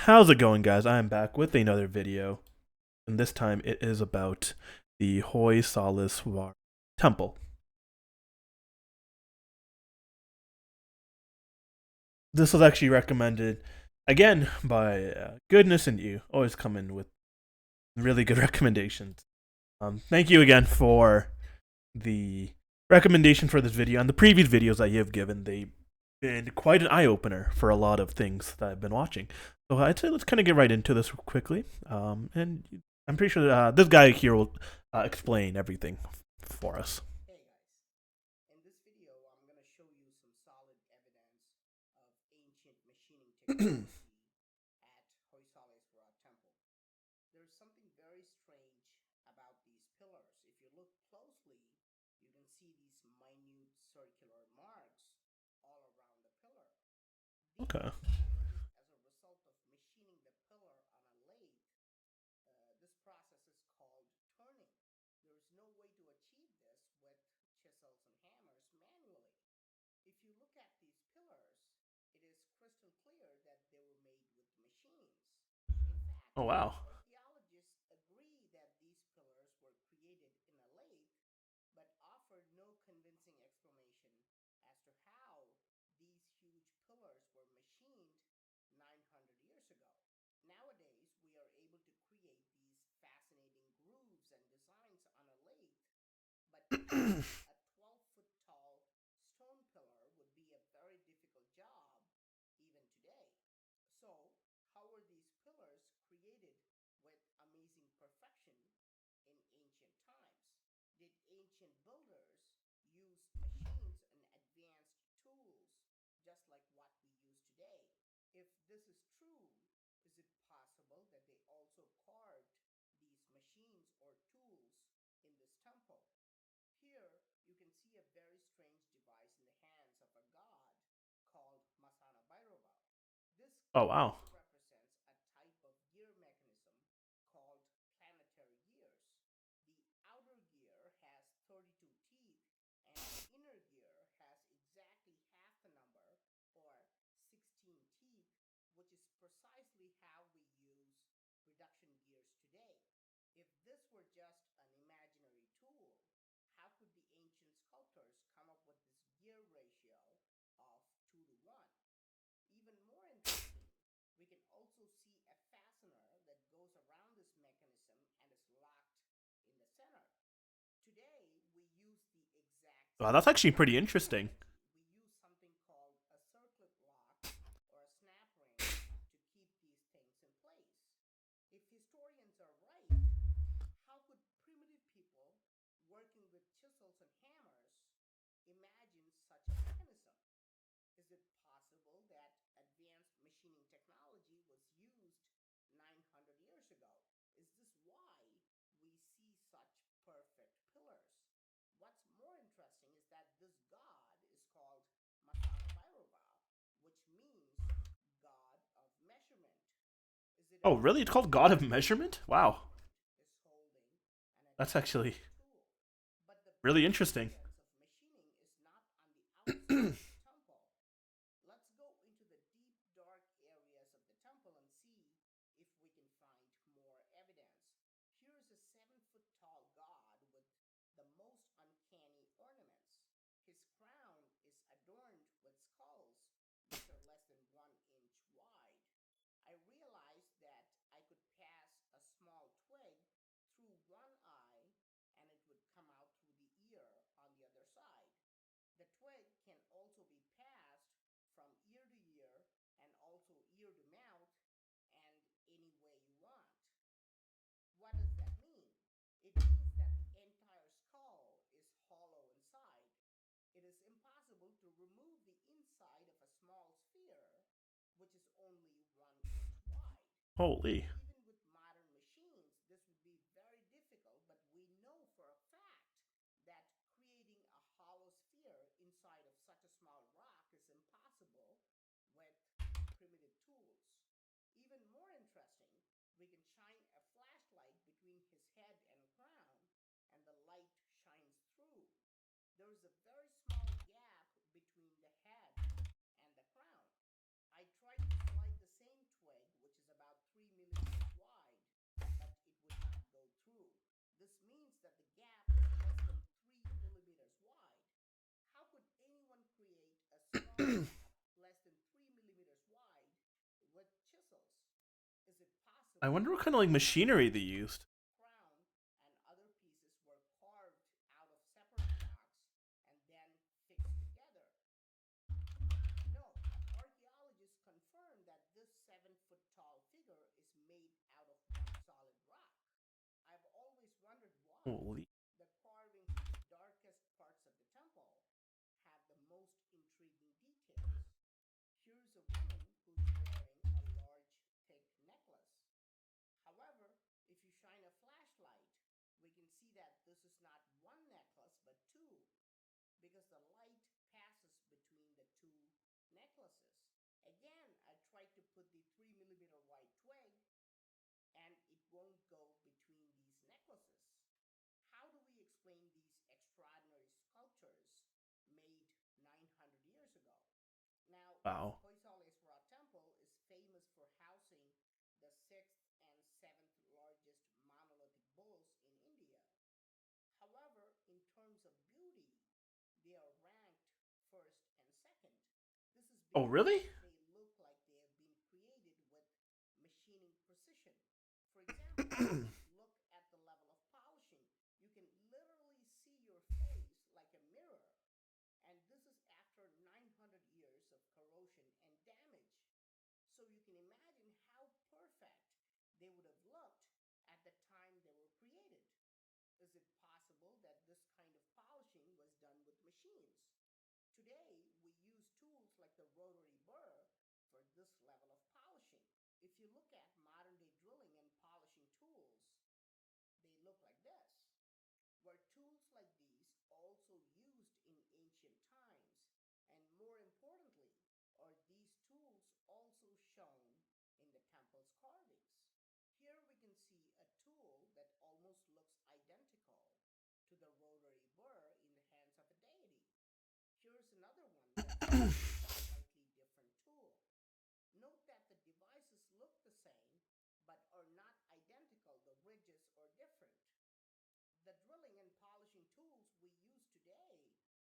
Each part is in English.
How's it going, guys? I'm back with another video, and this time it is about the Hoysaleswara temple. This was actually recommended again by Goodness and You. Always come in with really good recommendations. Thank you again for the recommendation for this video and the previous videos that you have given. They've been quite an eye opener for a lot of things that I've been watching. So I'd say let's kind of get right into this quickly. And I'm pretty sure this guy here will explain everything for us. Hey guys, in this video I'm going to show you some solid evidence of ancient machining technology at Hoysaleswara temple. There's something very strange about these pillars. If you look closely, you can see these minute circular marks all around the pillar. These Okay. were created as a result of machining the pillar on a lathe. This process is called turning. There is no way to achieve this with chisels and hammers manually. If you look at these pillars, it is crystal clear that they were made with machines. In fact, Oh wow. archaeologists agree that these pillars were created in a lathe, but offer no convincing explanation as to how these huge pillars were machined 900 years ago. Nowadays, we are able to create these fascinating grooves and designs on a lathe, but machining a 12-foot tall stone pillar would be a very difficult job even today. So, how were these pillars created with amazing perfection in ancient times? Did ancient builders use machines and advanced tools just like what we use today? If this is true, is it possible that they also carved these machines or tools in this temple? Here, you can see a very strange device in the hands of a god called Masana Bhairava. This Oh wow. device represents a type of gear mechanism called planetary gears. The outer gear has 32 teeth, and the inner gear has exactly half the number, or 16 teeth, which is precisely how we use production gears today. If this were just an imaginary tool, how could the ancient sculptors come up with this gear ratio of 2 to 1? Even more interesting, we can also see a fastener that goes around this mechanism and is locked in the center. Today, we use the exact Wow, that's same actually pretty interesting. technology. We use something called a circlip lock or a snap ring to keep these things in place. If historians are right, how could primitive people working with chisels and hammers imagine such a mechanism? Is it possible that advanced machining technology was used 900 years ago? Is this why we see such perfect pillars? What's more interesting is that this god is called Masana Bhairava, which means god of measurement. Is it a Oh really? It's called God of coincidence that Measurement? Wow. measurement is holding an That's actually advanced tool? But the really biggest interesting. evidence of machining is not on the outside of the temple. Let's go into the deep, dark areas of the temple and see if we can find more evidence. Here is a 7-foot tall god with the most uncanny ornaments. His crown is adorned with skulls, which are less than 1 inch wide. I realized that I could pass a small twig through one eye and it would come out through the ear on the other side. The twig can also be passed from ear to ear and also ear to mouth and any way you want. What does that mean? It means that the entire skull is hollow inside. It is impossible to remove the inside of a small sphere, which is only 1 inch wide. Holy. Even with modern machines, this would be very difficult, but we know for a fact that creating a hollow sphere inside of such a small rock is impossible with primitive tools. Even more interesting, we can shine a flashlight between his head and crown, and the light shines through. There is a very small gap between the head and the crown. I tried to slide the same twig, which is less than 3 millimeters wide with chisels? Is it I possible wonder what that kind the of like body, machinery they used. crown, and other pieces were carved out of separate rocks and then fixed together? No, archaeologists confirm that this 7 foot tall figure is made out of one solid rock. I've always wondered why Holy. the carvings in the darkest parts of the temple have the most intriguing details. Here's a woman who's wearing a large, thick necklace. However, if you shine a flashlight, we can see that this is not one necklace but two, because the light passes between the two necklaces. Again, I tried to put the 3 millimeter wide twig and it won't go between these necklaces. How do we explain these extraordinary sculptures made 900 years ago? Now, Wow. Hoysaleswara Temple is famous for housing the sixth and seventh largest monolithic bulls in India. However, in terms of beauty, they are ranked first and second. This is Oh, because really? they look like they have been created with machining precision. For example, look at the level of polishing. You can literally see your face like a mirror. And this is after 900 years of corrosion and damage. So you can imagine how perfect they would have looked at the time they were created. Is it possible that this kind of polishing was done with machines? Today, we use tools like the rotary burr for this level of polishing. If you look at modern day drilling and polishing tools, they look like this. Were tools like these also used in ancient times? And more importantly, are these tools also shown in the temple's carvings? Here we can see a tool that almost looks identical to the rotary burr in the hands of a deity. Here's another one that looks like a slightly different tool. Note that the devices look the same but are not identical. The ridges are different. The drilling and polishing tools we use today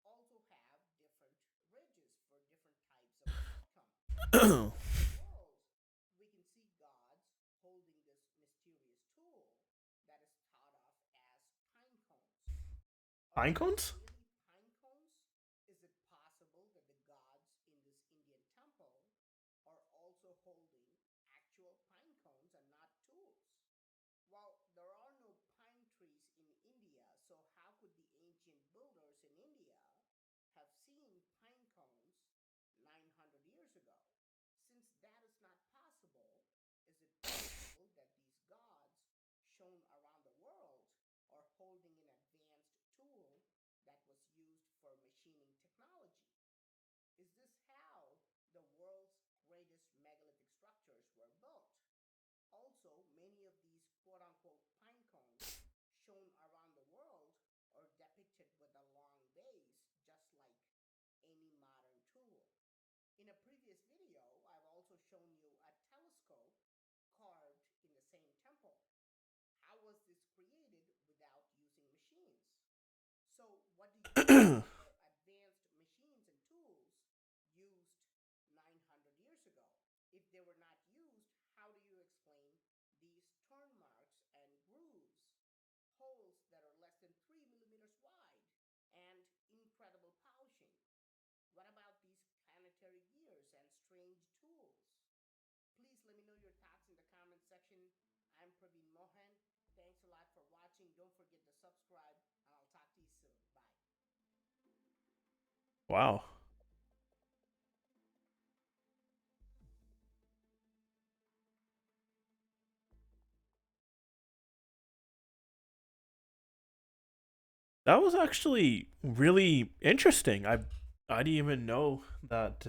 also have different ridges for different types of outcome. On the walls, we can see gods holding this mysterious tool that is thought of as pine cones. Are Pine these cones? really pine cones? Is it possible that the gods in this Indian temple are also holding actual pine cones and not tools? Well, there are no pine trees in India, so how could the ancient builders in India have seen pine cones 900 years ago? Since that is not possible, is it possible that these gods shown around the world are holding an advanced tool that was used for machining technology? Is this how the world's greatest megalithic structures were built? Also, many of these quote unquote pine cones shown around the world are depicted with a long base, just like any modern tool. In a previous video, I've also shown you a telescope carved in the same temple. How was this created without using machines? So, what do you think were advanced machines and tools used 900 years ago? If they were not used, how do you explain these turn marks and grooves, holes that are less than 3 millimeters wide, and incredible polishing? What about these planetary gears and strange tools? Please let me know your thoughts in the comment section. I'm Praveen Mohan. Thanks a lot for watching. Don't forget to subscribe, and I'll talk to you soon. Bye. Wow. That was actually really interesting. I didn't even know that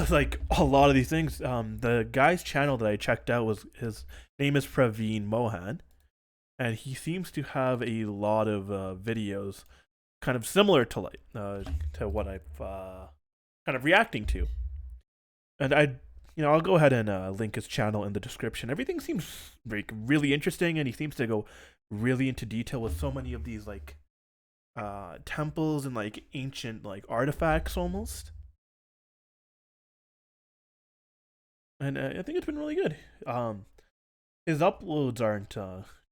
like a lot of these things. The guy's channel that I checked out was his name is Praveen Mohan, and he seems to have a lot of videos kind of similar to what I've kind of reacting to. And I'll go ahead and link his channel in the description. Everything seems like really interesting, and he seems to go really into detail with so many of these like temples and like ancient like artifacts almost. And I think it's been really good. His uploads aren't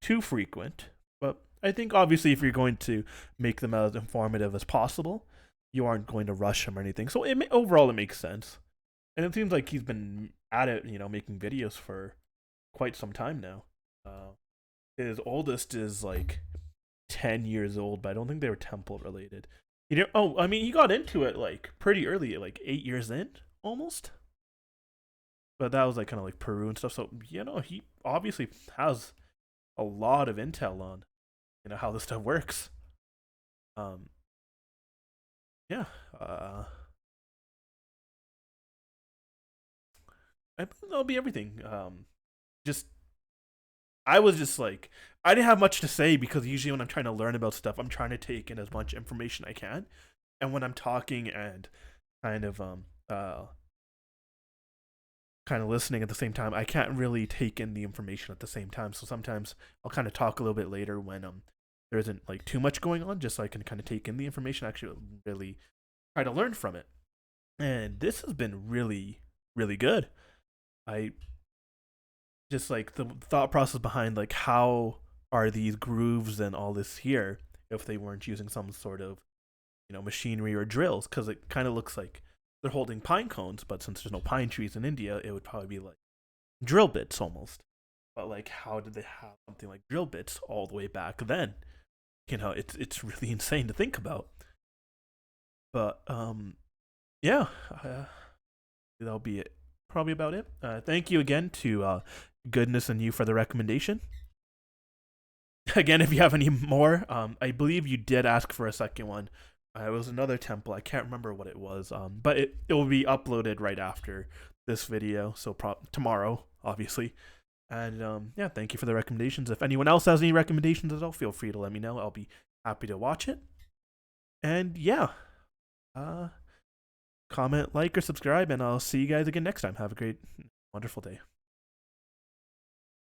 too frequent, but I think obviously if you're going to make them as informative as possible, you aren't going to rush him or anything. So overall, it makes sense, and it seems like he's been at it, making videos for quite some time now. His oldest is like 10 years old, but I don't think they were temple related. Oh, I mean, he got into it like pretty early, like 8 years in, almost. But that was like kind of like Peru and stuff. So he obviously has a lot of intel on how this stuff works. Um, yeah. I believe that'll be everything. Just I was just like I didn't have much to say because usually when I'm trying to learn about stuff, I'm trying to take in as much information I can, and when I'm talking and kind of kind of listening at the same time, I can't really take in the information at the same time. So sometimes I'll kind of talk a little bit later when there isn't like too much going on, just so I can kind of take in the information, actually really try to learn from it. And this has been really, really good. I just like the thought process behind like how are these grooves and all this here if they weren't using some sort of machinery or drills, because it kind of looks like they're holding pine cones, but since there's no pine trees in India, it would probably be like drill bits almost. But like, how did they have something like drill bits all the way back then? It's really insane to think about. But yeah, that'll be it. Probably about it. Thank you again to Goodness and you for the recommendation. Again, if you have any more, I believe you did ask for a second one. It was another temple. I can't remember what it was. But it will be uploaded right after this video, so tomorrow, obviously. And yeah, thank you for the recommendations. If anyone else has any recommendations at all, feel free to let me know. I'll be happy to watch it. And yeah, comment, like, or subscribe, and I'll see you guys again next time. Have a great, wonderful day.